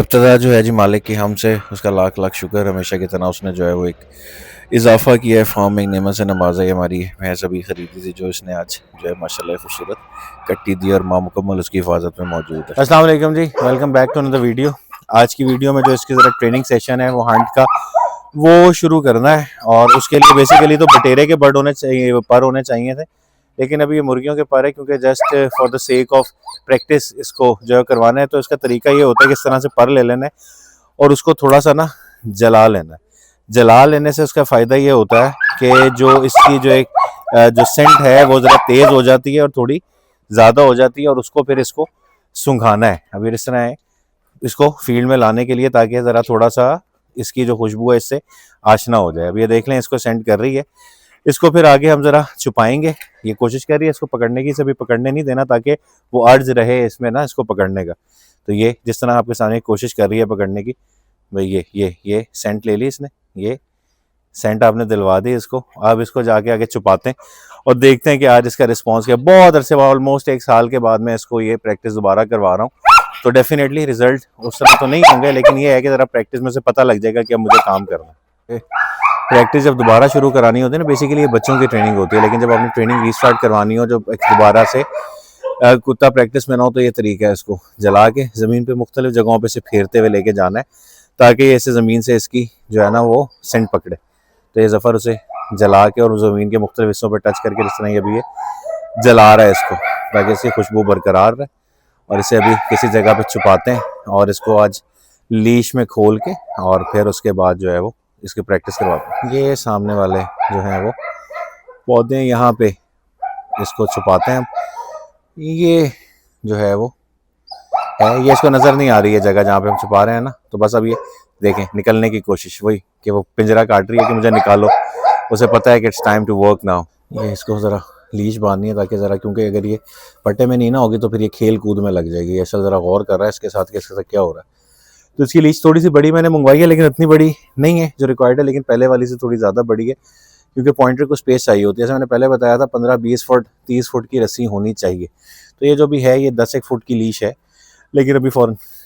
इब्तदा जो है जी मालिक की हमसे, उसका लाख लाख शुक्र हमेशा की तरह। उसने जो है वो एक इजाफा किया है, फार्म में एक नेमत से नवाजा है। हमारी भैंस अभी ख़रीदी थी जो इसने आज जो है माशाल्लाह खूबसूरत कट्टी दी और मामुकम्मल उसकी हिफाजत में मौजूद है। अस्सलाम वालेकुम जी, welcome back to another video. आज की वीडियो में जो इसकी ज़रा ट्रेनिंग सेशन है वो हंट का वो शुरू करना है, और उसके लिए बेसिकली तो बटेरे के बर्ड होने चाहिए, पर होने चाहिए थे, लेकिन अभी ये मुर्गियों के पर है क्योंकि just for the sake of practice इसको जो है करवाना है। तो इसका तरीका ये होता है कि इस तरह से पर ले लेना है और उसको थोड़ा सा ना जला लेना है। जला लेने से उसका फ़ायदा ये होता है कि जो इसकी जो एक जो सेंट है वो ज़रा तेज़ हो जाती है और थोड़ी ज़्यादा हो जाती है, और उसको फिर इसको सुंघाना है। अभी इस तरह है इसको फील्ड में लाने के लिए, ताकि ज़रा थोड़ा सा इसकी जो खुशबू है इससे आशना हो जाए। अब ये देख लें इसको सेंड कर रही है। इसको फिर आगे हम ज़रा छुपाएंगे। ये कोशिश कर रही है इसको पकड़ने की, सभी पकड़ने नहीं देना ताकि वो अर्ज रहे इसमें ना इसको पकड़ने का। तो ये जिस तरह आपके सामने कोशिश कर रही है पकड़ने की, भाई ये सेंट ले ली इसने, ये सेंट आपने दिलवा दी इसको। अब इसको जाके आगे छुपाते हैं और देखते हैं कि आज इसका रिस्पॉन्स क्या। बहुत अरसे बाद, ऑलमोस्ट एक साल के बाद मैं इसको ये प्रैक्टिस दोबारा करवा रहा हूँ, तो डेफिनेटली रिजल्ट उस तरह तो नहीं होंगे, लेकिन ये है कि ज़रा प्रैक्टिस में से पता लग जाएगा कि अब मुझे काम करना है। प्रैक्टिस जब दोबारा शुरू करानी होती है ना, बेसिकली ये बच्चों की ट्रेनिंग होती है, लेकिन जब आपने ट्रेनिंग रीस्टार्ट करवानी हो, जब दोबारा से कुत्ता प्रैक्टिस में ना हो, तो ये तरीका है इसको जला के ज़मीन पे मुख्तलिफ जगहों पे से फेरते हुए लेके जाना है, ताकि ये ऐसे ज़मीन से इसकी जो है ना वो सेंट पकड़े। तो ये ज़फ़र उसे जला के और ज़मीन के मुख्तलिफ हिस्सों पर टच करके जिस तरह अभी ये जला रहा है इसको, ताकि इसकी खुशबू बरकरार रहे। और इसे अभी किसी जगह पे छुपाते हैं और इसको आज लीश में खोल के और फिर उसके बाद जो है वो इसकी प्रैक्टिस करवाते हैं। ये सामने वाले जो हैं वो पौधे, यहाँ पे इसको छुपाते हैं हम। ये जो है वो है, ये इसको नज़र नहीं आ रही है जगह जहाँ पे हम छुपा रहे हैं ना, तो बस अब ये देखें निकलने की कोशिश, वही कि वो पिंजरा काट रही है कि मुझे निकालो। उसे पता है कि it's time to work now. ये इसको ज़रा लीश बांधनी है ताकि ज़रा, क्योंकि अगर ये पट्टे में नहीं ना होगी तो फिर ये खेल कूद में लग जाएगी। ये असल ज़रा गौर कर रहा है इसके साथ कि इसके साथ क्या हो रहा है। तो इसकी लीश थोड़ी सी बड़ी मैंने मंगवाई है, लेकिन इतनी बड़ी नहीं है जो रिक्वायर्ड है, लेकिन पहले वाली से थोड़ी ज़्यादा बड़ी है, क्योंकि पॉइंटर को स्पेस चाहिए होती है। जैसे मैंने पहले बताया था 15-20 फुट 30 फुट की रस्सी होनी चाहिए। तो ये जो भी है ये 10 एक फुट की लीश है, लेकिन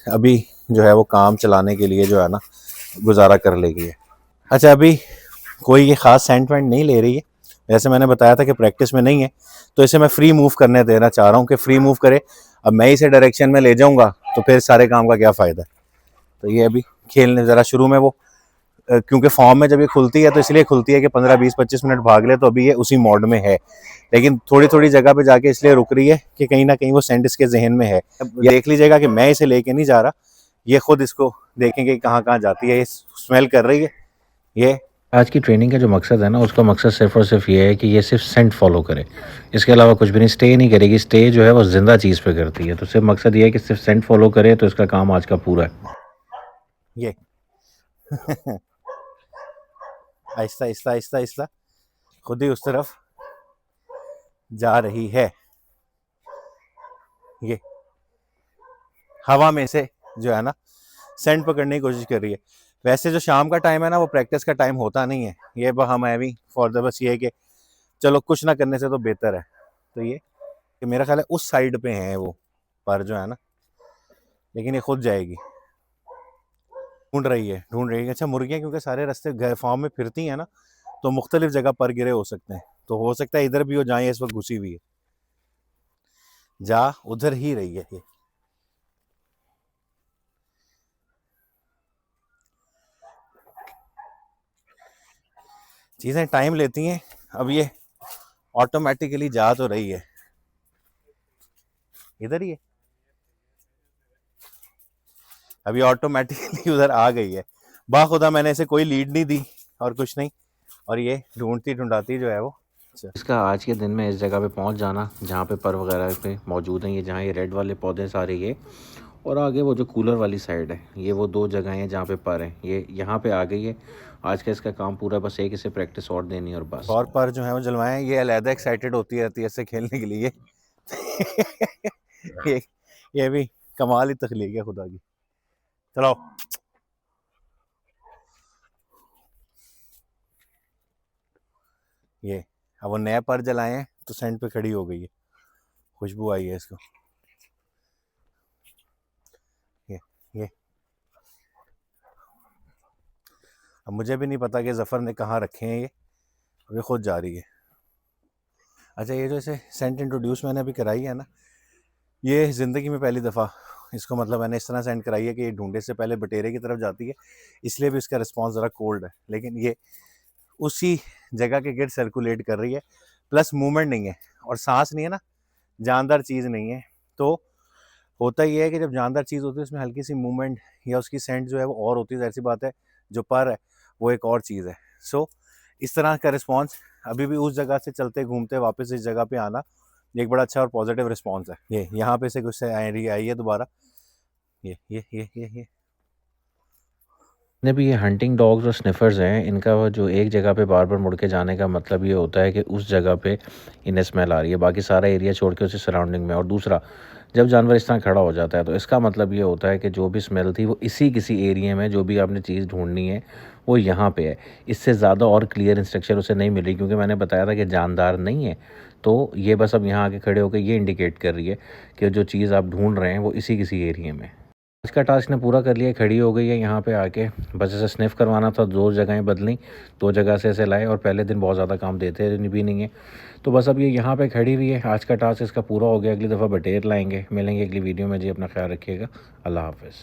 अभी जो है वो काम चलाने के लिए जो है ना गुजारा कर लेगी है। अच्छा, अभी कोई ये ख़ास सेंट वेंट नहीं ले रही है, जैसे मैंने बताया था कि प्रैक्टिस में नहीं है, तो इसे मैं फ्री मूव करने देना चाह रहा हूँ कि फ्री मूव करे। अब मैं इसे डायरेक्शन में ले जाऊँगा तो फिर सारे काम का क्या फ़ायदा। तो ये अभी खेलने ज़रा शुरू में वो क्योंकि फॉर्म में जब ये खुलती है तो इसलिए खुलती है कि 15-20-25 मिनट भाग ले, तो अभी ये उसी मोड में है, लेकिन थोड़ी थोड़ी जगह पे जाके इसलिए रुक रही है कि कहीं ना कहीं वो सेंट इसके जहन में है। ये देख लीजिएगा कि मैं इसे लेके नहीं जा रहा, ये खुद इसको देखेंगे कहाँ कहाँ जाती है। ये स्मेल कर रही है। ये आज की ट्रेनिंग का जो मकसद है ना, उसका मकसद सिर्फ और सिर्फ ये है कि ये सिर्फ सेंट फॉलो करे, इसके अलावा कुछ भी नहीं। स्टे नहीं करेगी, स्टे जो है वो जिंदा चीज़ पे करती है, तो सिर्फ मकसद ये है कि सिर्फ सेंट फॉलो करे, तो इसका काम आज का पूरा है। ये आहिस्ता आहिस्ता आहिस्ता आहिस्ता खुद ही उस तरफ जा रही है। ये हवा में से जो है ना सेंट पकड़ने की कोशिश कर रही है। वैसे जो शाम का टाइम है ना वो प्रैक्टिस का टाइम होता नहीं है, ये हम है भी फॉर द बस ये है कि चलो कुछ ना करने से तो बेहतर है। तो ये कि मेरा ख्याल है उस साइड पे है वो पर जो है ना, लेकिन ये खुद जाएगी। ढूंढ रही है। अच्छा, मुर्गियाँ क्योंकि सारे रास्ते फॉर्म में फिरती हैं ना, तो मुख्तलिफ जगह पर गिरे हो सकते हैं, तो हो सकता है इधर भी हो जाए। इस वक्त घुसी हुई है, जा उधर ही रही है। ये चीज़ें टाइम लेती हैं। अब ये ऑटोमेटिकली जा तो रही है, इधर ही है, अभी ऑटोमेटिकली उधर आ गई है। बाखुदा मैंने इसे कोई लीड नहीं दी और कुछ नहीं, और ये ढूंढती ढूंढाती जो है वो इसका आज के दिन में इस जगह पे पहुंच जाना जहाँ पे पर वगैरह पे मौजूद हैं। ये जहाँ ये रेड वाले पौधे सारे ये, और आगे वो जो कूलर वाली साइड है, ये वो दो जगह हैं जहाँ पे पर हैं। ये यहाँ पे आ गई है। आज का इसका काम पूरा बस एक इसे प्रैक्टिस और देनी और बस। और पर जो है वो जलवाएं, ये अलहदा एक्साइटेड होती रहती है इससे खेलने के लिए। ये ये भी कमाल ही तख्लीक है खुदा की। चलो, ये अब वो नए पर जलाए हैं तो सेंट पे खड़ी हो गई है, खुशबू आई है इसको। ये ये अब मुझे भी नहीं पता कि ज़फ़र ने कहाँ रखे हैं ये खुद जा रही है। अच्छा, ये जो इसे सेंट इंट्रोड्यूस मैंने अभी कराई है ना, ये ज़िंदगी में पहली दफ़ा इसको मतलब मैंने इस तरह सेंड कराई है कि ये ढूंढे से पहले बटेरे की तरफ जाती है, इसलिए भी इसका रिस्पॉन्स ज़रा कोल्ड है, लेकिन ये उसी जगह के गिर्द सर्कुलेट कर रही है, प्लस मूवमेंट नहीं है और सांस नहीं है ना, जानदार चीज़ नहीं है। तो होता ही है कि जब जानदार चीज़ होती है उसमें हल्की सी मूवमेंट या उसकी सेंट जो है वो और होती है, ऐसी बात है। जो पर है वो एक और चीज़ है। सो इस तरह का रिस्पॉन्स अभी भी उस जगह से चलते घूमते वापस इस जगह पे आना, ये एक बड़ा अच्छा और पॉजिटिव रिस्पॉन्स है। ये यहाँ पे से कुछ से आई है दोबारा, ये जितने भी ये हंटिंग डॉग्स और स्निफर्स हैं, इनका वो जो एक जगह पे बार बार मुड़ के जाने का मतलब ये होता है कि उस जगह पे इन्हें स्मेल आ रही है, बाकी सारा एरिया छोड़ के उसी सराउंडिंग में। और दूसरा, जब जानवर इस तरह खड़ा हो जाता है तो इसका मतलब ये होता है कि जो भी स्मेल थी वो इसी किसी एरिया में, जो भी आपने चीज़ ढूंढनी है वो यहाँ पे है। इससे ज़्यादा और क्लियर इंस्ट्रक्शन उसे नहीं मिली, क्योंकि मैंने बताया था कि जानदार नहीं है। तो ये बस अब यहाँ आके खड़े होकर ये इंडिकेट कर रही है कि जो चीज़ आप ढूंढ रहे हैं वो इसी किसी एरिया में। इसका टास्क ने पूरा कर लिया, खड़ी हो गई है यहाँ पे आके। बस इसे स्निफ़ करवाना था, 2 जगहें बदली, 2 जगह से इसे लाए और पहले दिन बहुत ज़्यादा काम देते भी नहीं है। तो बस अब ये यहाँ पे खड़ी हुई है। आज का टास्क इसका पूरा हो गया। अगली दफ़ा बटेर लाएंगे। मिलेंगे अगली वीडियो में जी। अपना ख्याल रखिएगा। अल्लाह हाफ़िज़।